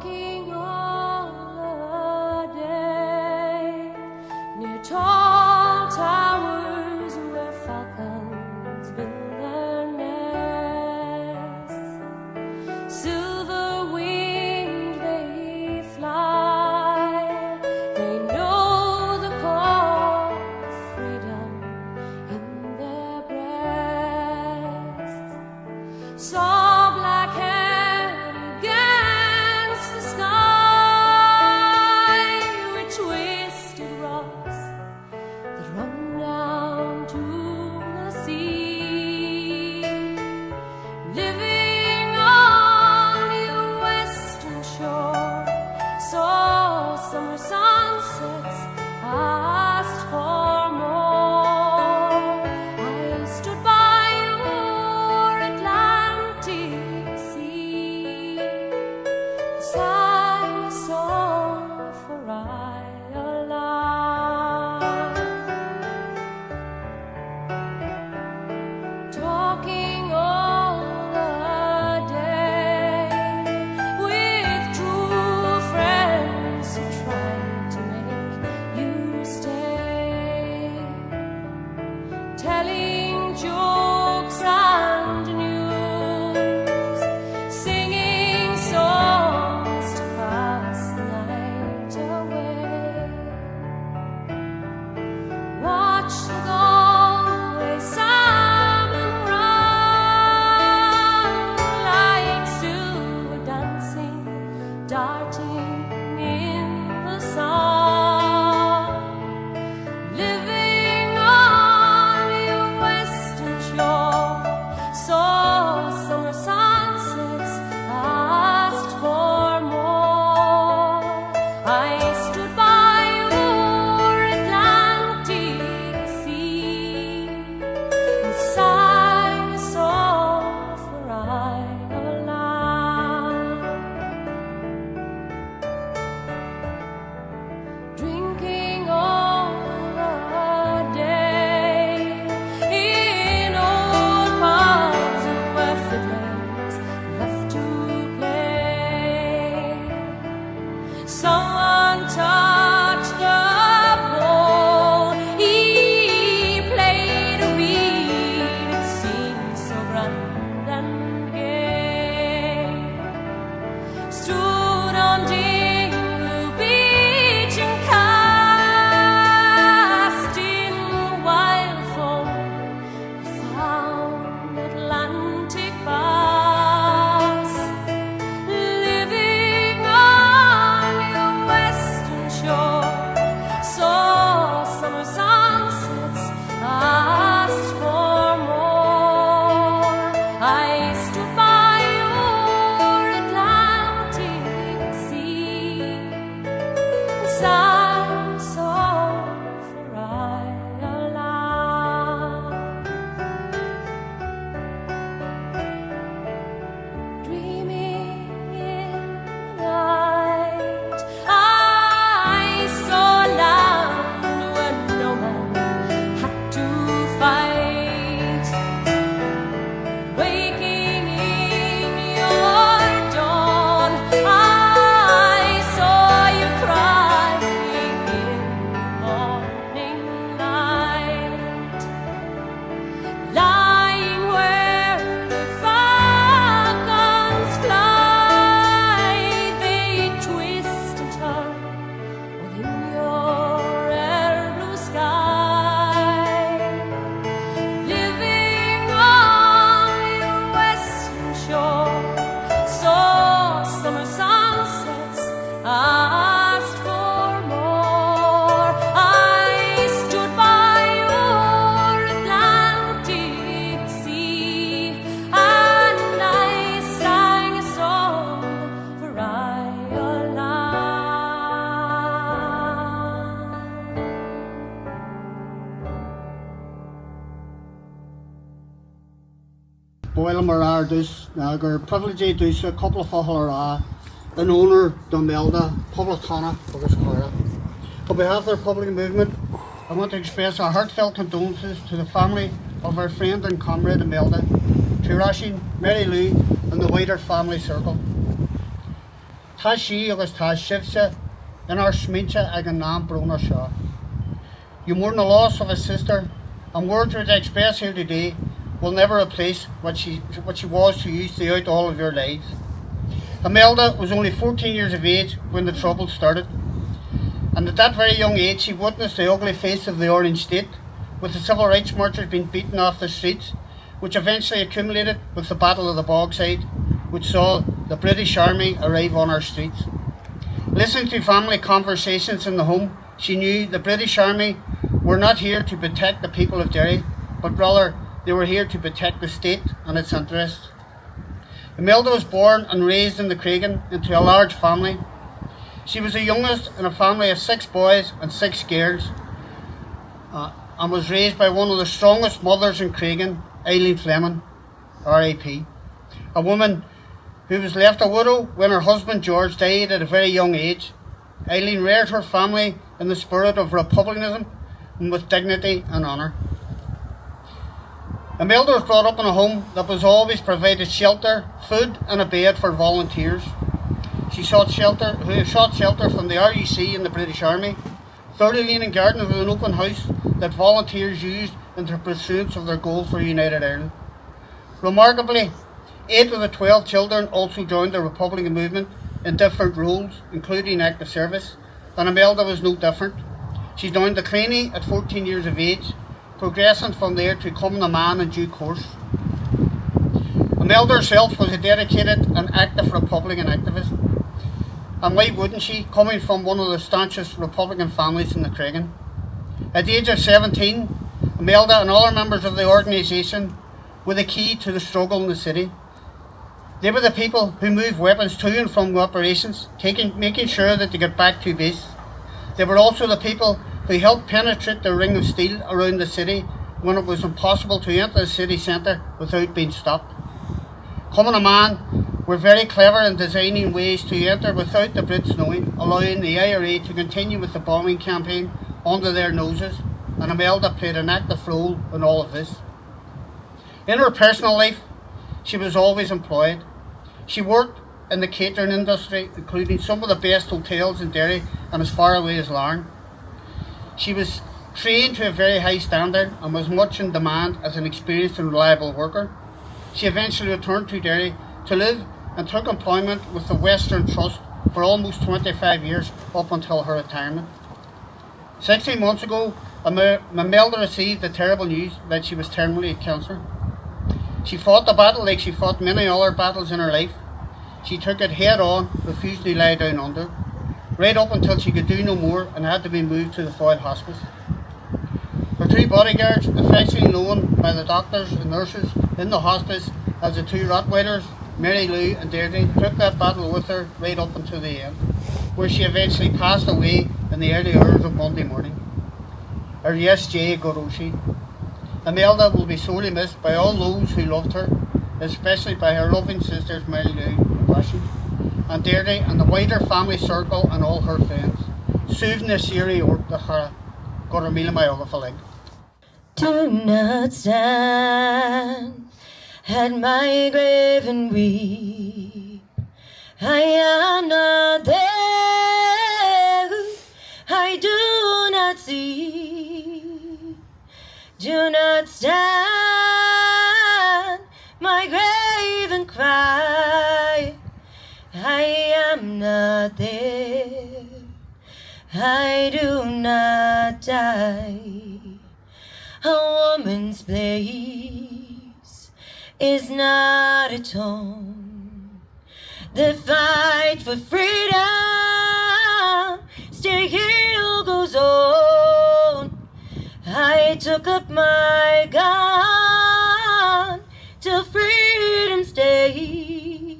talking all the day near tall towers where falcons build their nests. Silver winged they fly, they know the call of freedom in their breasts. Saw black hair against the sky with twisted rocks that run down to the sea. Living on your western shore, saw summer sunsets, asked for more. I stood by your Atlantic sea, sang a song for Ireland. Talking all the day with true friends who try to make you stay, telling jokes and news, singing songs to pass the night away. Watch the Galway salmon run like silver dancing, darting in the sun. Living on your western shore, saw summer sunsets, asked for more. I stood by your Atlantic sea and sang a song for Ireland. Drinking all the day in old pubs where fiddlers love to play. Someone touched the bowl, he played a reed, it seemed so grand and gay. Stood on Dingle Beach and cast in wild foam the found Atlantic bass. Living on your western shore, saw summer sunsets, asked for more. I stood by your Atlantic sea and sang a song for Ireland. Dreaming in the night, I saw a land where no man had to fight. Waking in your dawn, I saw you crying in morning light. Lying where the falcons fly, they twist and turn within your air blue sky. Living on your western shore, saw summer sunsets, asked for more. I stood by your Atlantic sea and I sang a song for Ireland. Boyle Marar dus gur privilege dus a couple of fahal an owner Imelda public Hannah agus Clara. On behalf of the Republican movement, I want to express our heartfelt condolences to the family of our friend and comrade Imelda, to Rasheen, Mary Lou and the wider family circle. Tá sí agus tá sibse in our smintse ag an nám Brona Shaw. You mourn the loss of a sister, and words which I express here today will never replace what she was to you throughout all of your lives. Imelda was only 14 years of age when the trouble started, and at that very young age she witnessed the ugly face of the Orange State, with the civil rights marchers being beaten off the streets, which eventually accumulated with the Battle of the Bogside, which saw the British Army arrive on our streets. Listening to family conversations in the home, she knew the British Army were not here to protect the people of Derry, but rather they were here to protect the state and its interests. Imelda was born and raised in the Cregan into a large family. She was the youngest in a family of 6 boys and 6 girls, and was raised by one of the strongest mothers in Cregan, Eileen Fleming, R.I.P., a woman who was left a widow when her husband George died at a very young age. Eileen reared her family in the spirit of republicanism and with dignity and honour. Imelda was brought up in a home that was always provided shelter, food and a bed for volunteers. She sought shelter from the RUC and the British Army. 30 Lane and Gardens was an open house that volunteers used in the pursuit of their goal for United Ireland. Remarkably, 8 of the 12 children also joined the Republican movement in different roles, including active service, and Imelda was no different. She joined the Cleanie at 14 years of age, progressing from there to becoming a man in due course. Imelda herself was a dedicated and active Republican activist, and why wouldn't she, coming from one of the staunchest Republican families in the Cregan? At the age of 17, Imelda and other members of the organisation were the key to the struggle in the city. They were the people who moved weapons to and from operations, making sure that they got back to base. They were also the people who helped penetrate the ring of steel around the city when it was impossible to enter the city centre without being stopped. Coming a man were very clever in designing ways to enter without the Brits knowing, allowing the IRA to continue with the bombing campaign under their noses, and Imelda played an active role in all of this. In her personal life, she was always employed. She worked in the catering industry, including some of the best hotels in Derry and as far away as Larne. She was trained to a very high standard and was much in demand as an experienced and reliable worker. She eventually returned to Derry to live and took employment with the Western Trust for almost 25 years up until her retirement. 16 months ago, Imelda received the terrible news that she was terminally cancer. She fought the battle like she fought many other battles in her life. She took it head on, refused to lie down under, right up until she could do no more and had to be moved to the Foyle Hospice. Her 2 bodyguards, affectionately known by the doctors and nurses in the hospice as the 2 Rottweilers, Mary Lou and Deirdre, took that battle with her right up until the end, where she eventually passed away in the early hours of Monday morning. Our yes, Jay Goroshi. Imelda will be sorely missed by all those who loved her, especially by her loving sisters Mary Lou and Bashi, and Deirdre and the wider family circle and all her friends. Susan Siri or the Hara, Goramila Mayola. Do not stand at my grave and weep. I am not there. I do not see. Do not stand my grave and cry. I am not there. I do not die. A woman's place is not at home. The fight for freedom still goes on. I took up my gun till freedom's day.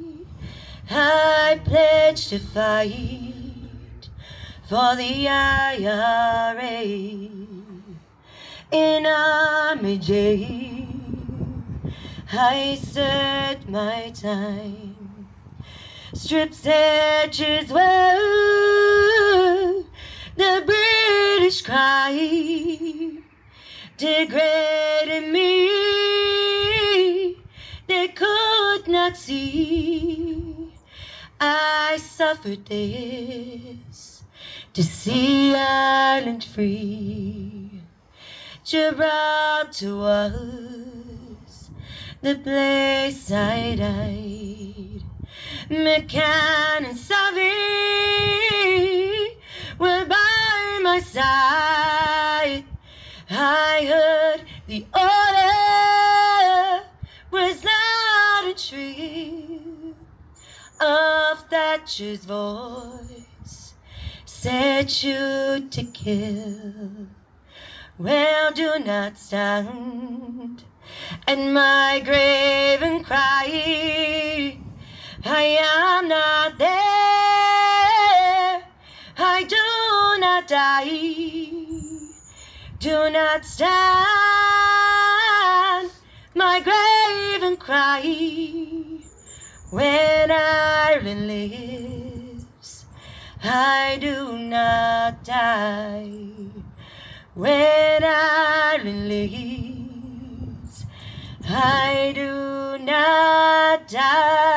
I pledged to fight for the IRA in Army jail. I served my time. Strip searchers were the British cry, degrading me. They could not see I suffered this to see Ireland free. Gibraltar was the place I died. McCann and Savvy were by my side. I heard the order was not a tree of Thatcher's voice said shoot to kill. Well, do not stand at my grave and cry, I am not there, I do not die. Do not stand my grave and cry, when Ireland lives, I do not die. When Ireland lives, I do not die.